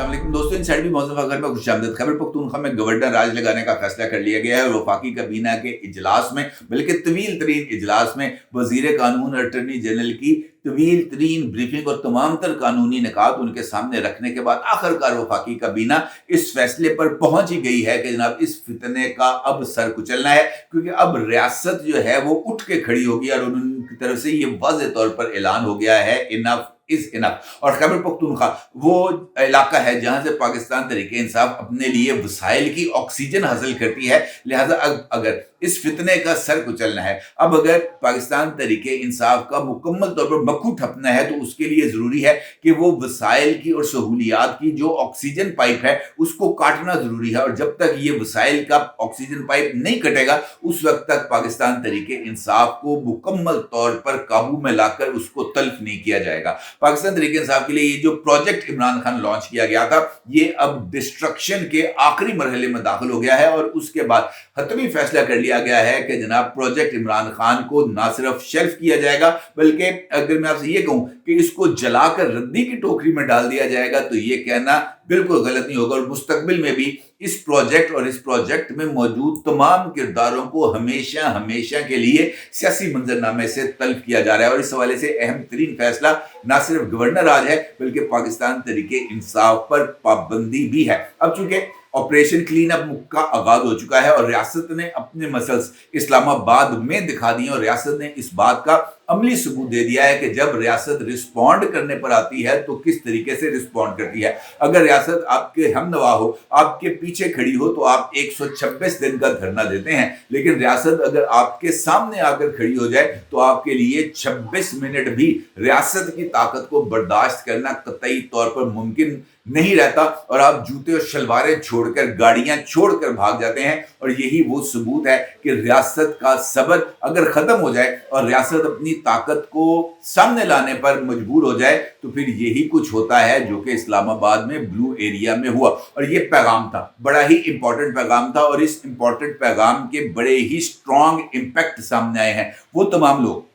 अस्सलाम वालेकुम दोस्तों, इनसाइड भी मौजूद खबर में खुशामदीद। खैबर पख्तूनख्वा में गवर्नर राज लगाने का फैसला कर लिया गया है और वफाकी काबीना के इजलास में, बल्कि तवील तरीन इजलास में वजीर कानून और अटर्नी जनरल की तवील तरीन ब्रीफिंग और तमाम तर कानूनी निकात उनके सामने रखने के बाद आखिरकार वफाकी काबीना इस फैसले पर पहुंच ही गई है कि जनाब इस फितने का अब सर कुचलना है, क्योंकि अब रियासत जो है वो उठ के खड़ी होगी और उनकी तरफ से ये वाज़ेह तौर पर ऐलान हो गया है इनफ इज इनफ। और खैबर पख्तूनख्वा वो इलाका है जहां से पाकिस्तान तहरीक इंसाफ अपने लिए वसाइल की ऑक्सीजन हासिल करती है। लिहाजा अगर इस फितने का सर कुचलना है, अब अगर पाकिस्तान तहरीक इंसाफ का मुकम्मल तौर पर मक्खू ठपना है, तो उसके लिए जरूरी है कि वो वसाइल की और सहूलियात की जो ऑक्सीजन पाइप है उसको काटना जरूरी है। और जब तक ये वसाइल का ऑक्सीजन पाइप नहीं कटेगा उस वक्त तक पाकिस्तान तहरीक इंसाफ को मुकम्मल तौर पर काबू में लाकर उसको तल्फ नहीं किया जाएगा। पाकिस्तान तहरीक इंसाफ के लिए ये जो प्रोजेक्ट इमरान खान लॉन्च किया गया था, ये अब डिस्ट्रक्शन के आखिरी मरहले में दाखिल हो गया है और उसके बाद हतमी फैसला कर लिया गया है कि जनाब प्रोजेक्ट इमरान खान को ना सिर्फ शेल्फ किया जाएगा, बल्कि अगर मैं आपसे ये कहूं कि इसको जलाकर रद्दी की टोकरी में डाल दिया जाएगा तो ये कहना बिल्कुल गलत नहीं होगा। और मुस्तकबिल में भी इस प्रोजेक्ट में मौजूद तमाम किरदारों को हमेशा हमेशा के लिए सियासी मंजरनामे से तल्फ किया जा रहा है। और इस हवाले से अहम तरीन फैसला ना सिर्फ गवर्नर राज है बल्कि पाकिस्तान तहरीक इंसाफ पर पाबंदी भी है। अब चूंकि ऑपरेशन क्लीन अप का आगाज हो चुका है और रियासत ने अपने मसल्स इस्लामाबाद में दिखा दिए और रियासत ने इस बात का अमली सबूत दे दिया है कि जब रियासत रिस्पॉन्ड करने पर आती है तो किस तरीके से रिस्पॉन्ड करती है। अगर रियासत आपके हमनवा हो, आपके पीछे खड़ी हो, तो आप 126 दिन का धरना देते हैं, लेकिन रियासत अगर आपके सामने आकर खड़ी हो जाए तो आपके लिए 26 मिनट भी रियासत की ताकत को बर्दाश्त करना कतई तौर पर मुमकिन नहीं रहता और आप जूते और शलवारें छोड़कर, गाड़ियां छोड़कर भाग जाते हैं। और यही वो सबूत है कि रियासत का सब्र अगर खत्म हो जाए और रियासत अपनी ताकत को सामने लाने पर मजबूर हो जाए तो फिर यही कुछ होता है जो कि इस्लामाबाद में ब्लू एरिया में हुआ। और ये पैगाम था, बड़ा ही इंपॉर्टेंट पैगाम था और इस इंपॉर्टेंट पैगाम के बड़े ही स्ट्रॉन्ग इंपैक्ट सामने आए हैं। वो तमाम लोग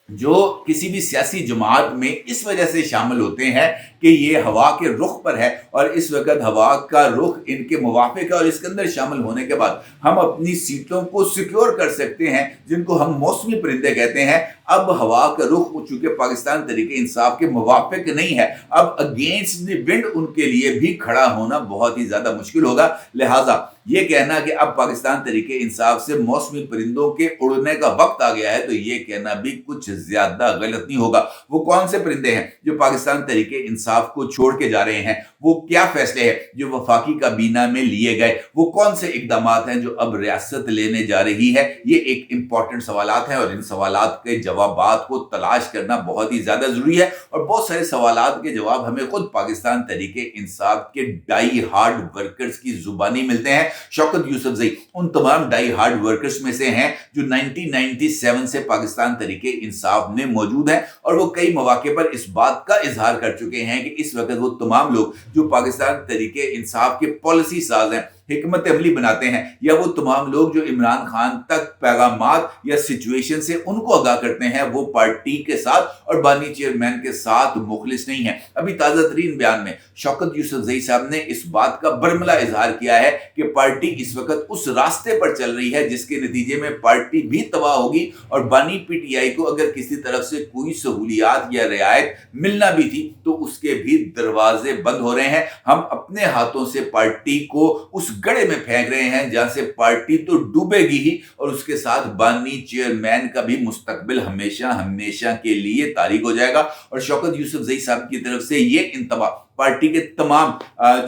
जो किसी भी सियासी जमात में इस वजह से शामिल होते हैं कि ये हवा के रुख पर है और इस वक्त हवा का रुख इनके मुवाफिक है और इसके अंदर शामिल होने के बाद हम अपनी सीटों को सिक्योर कर सकते हैं, जिनको हम मौसमी परिंदे कहते हैं। अब हवा का रुख चूंकि पाकिस्तान तहरीक इंसाफ के मुवाफिक नहीं है, अब अगेंस्ट द विंड उनके लिए भी खड़ा होना बहुत ही ज्यादा मुश्किल होगा। लिहाजा ये कहना कि अब पाकिस्तान तहरीक इंसाफ से मौसमी परिंदों के उड़ने का वक्त आ गया है, तो ये कहना भी कुछ ज्यादा गलत नहीं होगा। वो कौन से परिंदे हैं जो पाकिस्तान तहरीक इंसाफ को छोड़ के जा रहे हैं? वो क्या फैसले हैं जो वफाकी काबीना में लिए गए? वो कौन से इकदाम हैं जो अब रियासत लेने जा रही है? ये एक इंपॉर्टेंट सवालात हैं और इन सवालात के जवाबात को तलाश करना बहुत ही ज्यादा जरूरी है। और बहुत सारे सवालात के जवाब हमें खुद पाकिस्तान तहरीक इंसाफ के डाई हार्ड वर्कर्स की जुबानी मिलते हैं। शौकत यूसुफजई उन तमाम डाई हार्ड वर्कर्स में से हैं जो 1997 से पाकिस्तान तहरीक इंसाफ में मौजूद है और वो कई मौके पर इस बात का इजहार कर चुके हैं कि इस वक्त वो तमाम लोग जो पाकिस्तान तहरीक इंसाफ के पॉलिसी साज हैं, हिकमत अमली बनाते हैं, या वो तमाम लोग जो इमरान खान तक पैगामात या सिचुएशन से उनको आगाह करते हैं, वो पार्टी के साथ और बानी चेयरमैन के साथ मुखलिस नहीं है। अभी ताज़ा तरीन बयान में शौकत यूसुफजई साहब ने इस बात का बरमला इजहार किया है कि पार्टी इस वक्त उस रास्ते पर चल रही है जिसके नतीजे में पार्टी भी तबाह होगी और बानी पीटीआई को अगर किसी तरफ से कोई सहूलियात या रियायत मिलना भी थी तो उसके भी दरवाजे बंद हो रहे हैं। हम अपने हाथों से पार्टी को उस गड़े में फेंक रहे हैं जहां से पार्टी तो डूबेगी ही और उसके साथ बानी चेयरमैन का भी मुस्तकबिल हमेशा हमेशा के लिए तारीक हो जाएगा। और शौकत यूसुफजई साहब की तरफ से ये इंतबा पार्टी के तमाम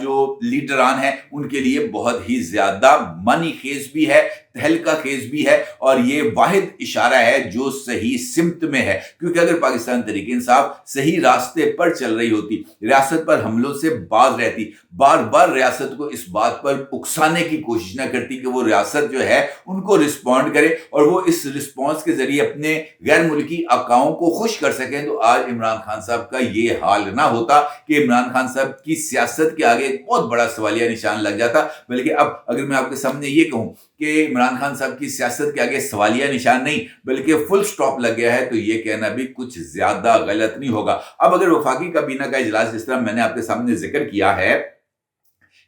जो लीडरान हैं उनके लिए बहुत ही ज्यादा मानी खेज भी है, तहलका खेज भी है और ये वाहिद इशारा है जो सही सिमत में है। क्योंकि अगर पाकिस्तान तहरीक इंसाफ सही रास्ते पर चल रही होती, रियासत पर हमलों से बाज रहती, बार बार रियासत को इस बात पर उकसाने की कोशिश न करती कि वो रियासत जो है उनको रिस्पॉन्ड करे और वो इस रिस्पॉन्स के जरिए अपने गैर मुल्की आकाओं को खुश कर सकें, तो आज इमरान खान साहब का ये हाल ना होता कि इमरान खान साहब की सियासत के आगे एक बहुत बड़ा सवालिया निशान लग जाता। बल्कि अब अगर मैं आपके सामने ये कहूं कि इमरान खान साहब की सियासत के आगे सवालिया निशान नहीं बल्कि फुल स्टॉप लग गया है, तो ये कहना भी कुछ ज्यादा गलत नहीं होगा। अब अगर वफाकी काबीना का इजलास जिस तरह मैंने आपके सामने जिक्र किया है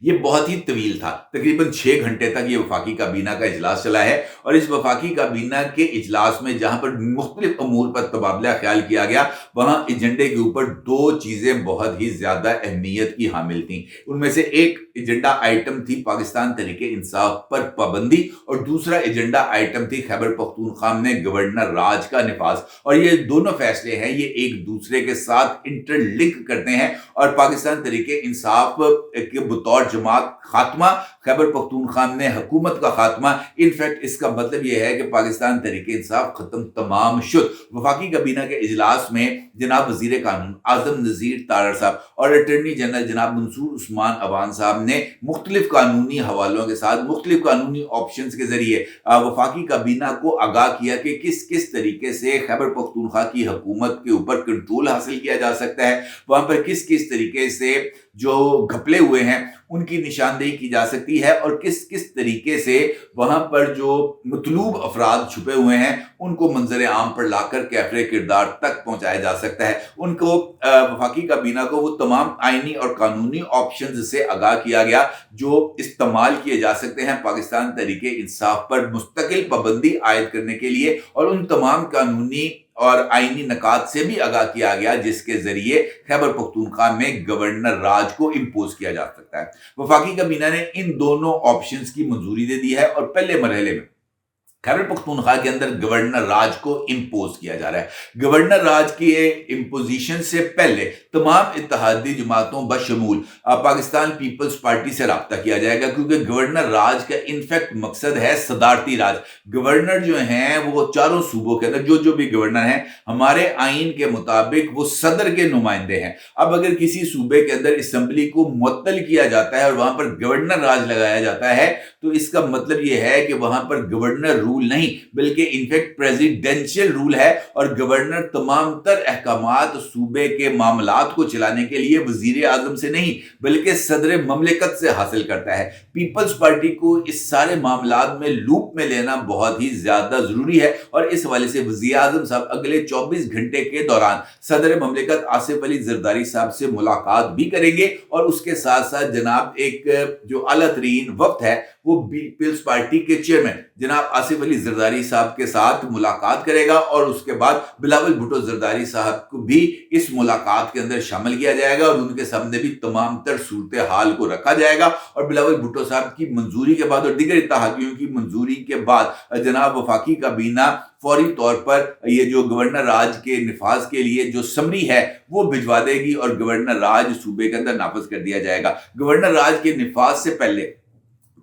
یہ بہت ہی طویل تھا، تقریباً 6 گھنٹے تک یہ وفاقی کابینہ کا اجلاس چلا ہے، اور اس وفاقی کابینہ کے اجلاس میں جہاں پر مختلف امور پر تبادلہ خیال کیا گیا، وہاں ایجنڈے کے اوپر 2 چیزیں بہت ہی زیادہ اہمیت کی حامل تھیں۔ ان میں سے ایک ایجنڈا آئٹم تھی پاکستان تحریک انصاف پر پابندی، اور دوسرا ایجنڈا آئٹم تھی خیبر پختونخوا میں گورنر راج کا نفاذ، اور یہ دونوں فیصلے ہیں یہ ایک دوسرے کے ساتھ انٹر لنک کرتے ہیں، اور پاکستان تحریک انصاف کے بطور جماعت خاتمہ، خیبر پختونخوا میں حکومت کا خاتمہ، انفیکٹ اس کا مطلب یہ ہے کہ پاکستان تحریک انصاف ختم تمام شد۔ وفاقی کابینہ کے اجلاس میں جناب وزیر قانون اعظم نذیر تارڑ صاحب اور اٹارنی جنرل جناب منصور عثمان عوان صاحب نے مختلف قانونی حوالوں کے ساتھ مختلف قانونی آپشنز کے ذریعے وفاقی کابینہ کو آگاہ کیا کہ کس کس طریقے سے خیبر پختونخوا کی حکومت کے اوپر کنٹرول حاصل کیا جا سکتا ہے، وہاں پر کس کس طریقے سے جو گھپلے ہوئے ہیں ان کی نشاندہی کی جا سکتی ہے، اور کس کس طریقے سے وہاں پر جو مطلوب افراد چھپے ہوئے ہیں ان کو منظر عام پر لا کر کیفر کردار تک پہنچایا جا سکتا ہے۔ ان کو وفاقی کابینہ کو وہ تمام آئینی اور قانونی آپشنز سے آگاہ کیا گیا جو استعمال کیے جا سکتے ہیں پاکستان تحریک انصاف پر مستقل پابندی عائد کرنے کے لیے، اور ان تمام قانونی اور آئینی نکات سے بھی آگاہ کیا گیا جس کے ذریعے خیبر پختونخوا میں گورنر راج کو امپوز کیا جا سکتا ہے۔ وفاقی کابینہ نے ان دونوں آپشنز کی منظوری دے دی ہے، اور پہلے مرحلے میں خیبر پختونخوا کے اندر گورنر راج کو امپوز کیا جا رہا ہے۔ گورنر راج کی امپوزیشن سے پہلے تمام اتحادی جماعتوں بشمول پاکستان پیپلز پارٹی سے رابطہ کیا جائے گا، کیونکہ گورنر راج کا انفیکٹ مقصد ہے صدارتی راج۔ گورنر جو ہیں وہ چاروں صوبوں کے اندر جو بھی گورنر ہیں ہمارے آئین کے مطابق وہ صدر کے نمائندے ہیں۔ اب اگر کسی صوبے کے اندر اسمبلی کو معطل کیا جاتا ہے اور وہاں پر گورنر راج لگایا جاتا ہے تو اس کا مطلب یہ ہے کہ وہاں پر گورنر رول نہیں بلکہ انفیکٹ پریزیڈنشل رول ہے، اور گورنر تمام تر احکامات صوبے کے معاملات کو چلانے کے لیے وزیر اعظم سے نہیں بلکہ صدر مملکت سے حاصل کرتا ہے۔ پیپلز پارٹی کو اس سارے معاملات میں لوپ میں لینا بہت ہی زیادہ ضروری ہے، اور اس حوالے سے وزیر اعظم صاحب اگلے 24 گھنٹے کے دوران صدر مملکت آصف علی زرداری صاحب سے ملاقات بھی کریں گے، اور اس کے ساتھ ساتھ جناب ایک جو اعلیٰ ترین وقت ہے وہ پیپلز پارٹی کے چیئرمین جناب آصف علی زرداری صاحب کے ساتھ ملاقات کرے گا، اور اس کے بعد بلاول بھٹو زرداری صاحب کو بھی اس ملاقات کے اندر شامل کیا جائے گا، اور ان کے سامنے بھی تمام تر صورتحال کو رکھا جائے گا، اور بلاول بھٹو صاحب کی منظوری کے بعد اور دیگر اتحادیوں کی منظوری کے بعد جناب وفاقی کابینہ فوری طور پر یہ جو گورنر راج کے نفاذ کے لیے جو سمری ہے وہ بھجوا دے گی، اور گورنر راج صوبے کے اندر نافذ کر دیا جائے گا۔ گورنر راج کے نفاذ سے پہلے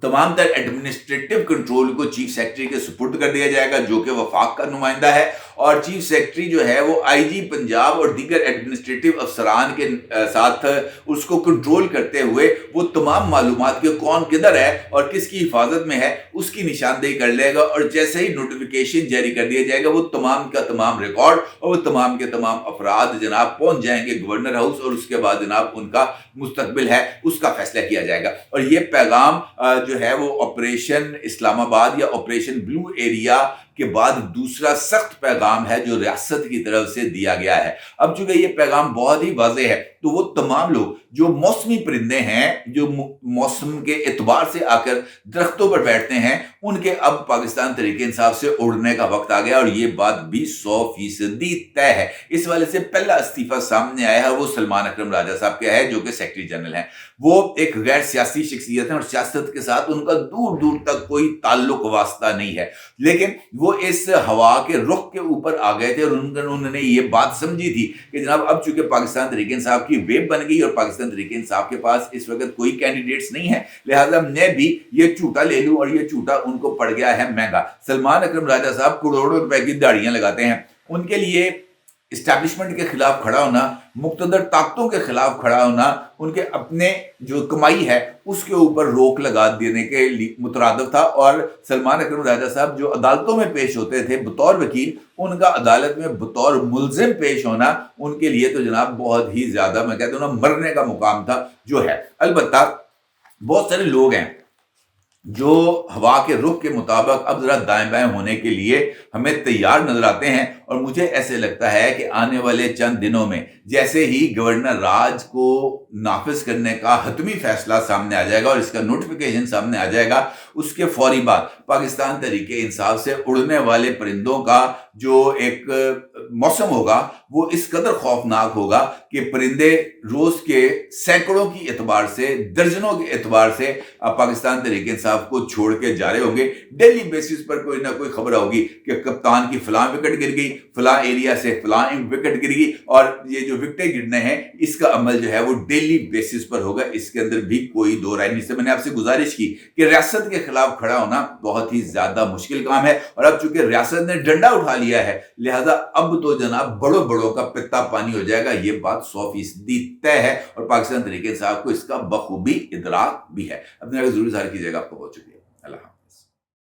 تمام تر ایڈمنسٹریٹو کنٹرول کو چیف سیکرٹری کے سپرد کر دیا جائے گا جو کہ وفاق کا نمائندہ ہے، اور چیف سیکرٹری جو ہے وہ آئی جی پنجاب اور دیگر ایڈمنسٹریٹو افسران کے ساتھ اس کو کنٹرول کرتے ہوئے وہ تمام معلومات کے کون کدھر ہے اور کس کی حفاظت میں ہے اس کی نشاندہی کر لے گا، اور جیسے ہی نوٹیفیکیشن جاری کر دیا جائے گا وہ تمام کا تمام ریکارڈ اور وہ تمام کے تمام افراد جناب پہنچ جائیں گے گورنر ہاؤس، اور اس کے بعد جناب ان کا مستقبل ہے اس کا فیصلہ کیا جائے گا۔ اور یہ پیغام جو ہے وہ آپریشن اسلام آباد یا آپریشن بلو ایریا کے بعد دوسرا سخت پیغام ہے جو ریاست کی طرف سے دیا گیا ہے۔ اب چونکہ یہ پیغام بہت ہی واضح ہے تو وہ تمام لوگ جو موسمی پرندے ہیں جو موسم کے اعتبار سے آ کر درختوں پر بیٹھتے ہیں ان کے اب پاکستان تحریک انصاف سے اڑنے کا وقت آ گیا، اور یہ بات بھی 100% طے ہے۔ اس والے سے پہلا استعفیٰ سامنے آیا ہے وہ سلمان اکرم راجہ صاحب کا ہے جو کہ سیکرٹری جنرل ہیں۔ وہ ایک غیر سیاسی شخصیت ہیں اور سیاست کے ساتھ ان کا دور دور تک کوئی تعلق واسطہ نہیں ہے، لیکن وہ اس ہوا کے رخ کے اوپر آ گئے تھے اور انہوں نے یہ بات سمجھی تھی کہ جناب اب چونکہ پاکستان تحریک انصاف کی ویب بن گئی اور پاکستان تحریک انصاف کے پاس اس وقت کوئی کینڈیڈیٹس نہیں ہے، لہٰذا میں بھی یہ جھوٹا لے لوں، اور یہ جھوٹا ان کو پڑ گیا ہے مہنگا۔ سلمان اکرم راجہ صاحب کروڑوں روپے کی داڑیاں لگاتے ہیں، ان کے لیے اسٹیبلشمنٹ کے خلاف کھڑا ہونا، مقتدر طاقتوں کے خلاف کھڑا ہونا، ان کے اپنے جو کمائی ہے اس کے اوپر روک لگا دینے کے مترادف تھا، اور سلمان اکرم راجہ صاحب جو عدالتوں میں پیش ہوتے تھے بطور وکیل، ان کا عدالت میں بطور ملزم پیش ہونا ان کے لیے تو جناب بہت ہی زیادہ میں کہتا ہوں نا مرنے کا مقام تھا جو ہے۔ البتہ بہت سارے لوگ ہیں जो हवा के रुख के मुताबिक अब ज़रा दाएँ-बाएँ होने के लिए हमें तैयार नज़र आते हैं और मुझे ऐसे लगता है कि आने वाले चंद दिनों में जैसे ही गवर्नर राज को नाफ़िज़ करने का हतमी फ़ैसला सामने आ जाएगा और इसका नोटिफ़िकेशन सामने आ जाएगा, उसके फ़ौरी बाद पाकिस्तान तहरीक-ए-इंसाफ से उड़ने वाले परिंदों का जो एक मौसम होगा, वो इस कदर खौफनाक होगा कि परिंदे रोज़ के सैकड़ों की एतबार से, दर्जनों के एतबार से पाकिस्तान तहरीक-ए-इंसाफ को छोड़ के जा रहे होंगे। डेली बेसिस पर कोई ना कोई खबर होगी कि कप्तान की फलां विकेट गिर गई, फलां एरिया से फलां विकेट गिर गई, और ये जो विकेटें गिरने हैं इसका अमल जो है वो डेली बेसिस पर होगा। इसके अंदर भी कोई दो राय नहीं। इससे मैंने आपसे गुजारिश की कि रियासत के खिलाफ खड़ा होना बहुत ही ज्यादा मुश्किल काम है, और अब चूंकि रियासत ने डंडा उठा लिया है, लिहाजा अब तो जनाब बड़ों बड़ों का पित्ता पानी हो जाएगा। ये बात 100% तय है और पाकिस्तान तहरीक-ए-इंसाफ को इसका बखूबी इदराक भी है। अपने जरूर ज़ाहिर कीजिएगा। आपको बहुत शुक्रिया। अल्लाह।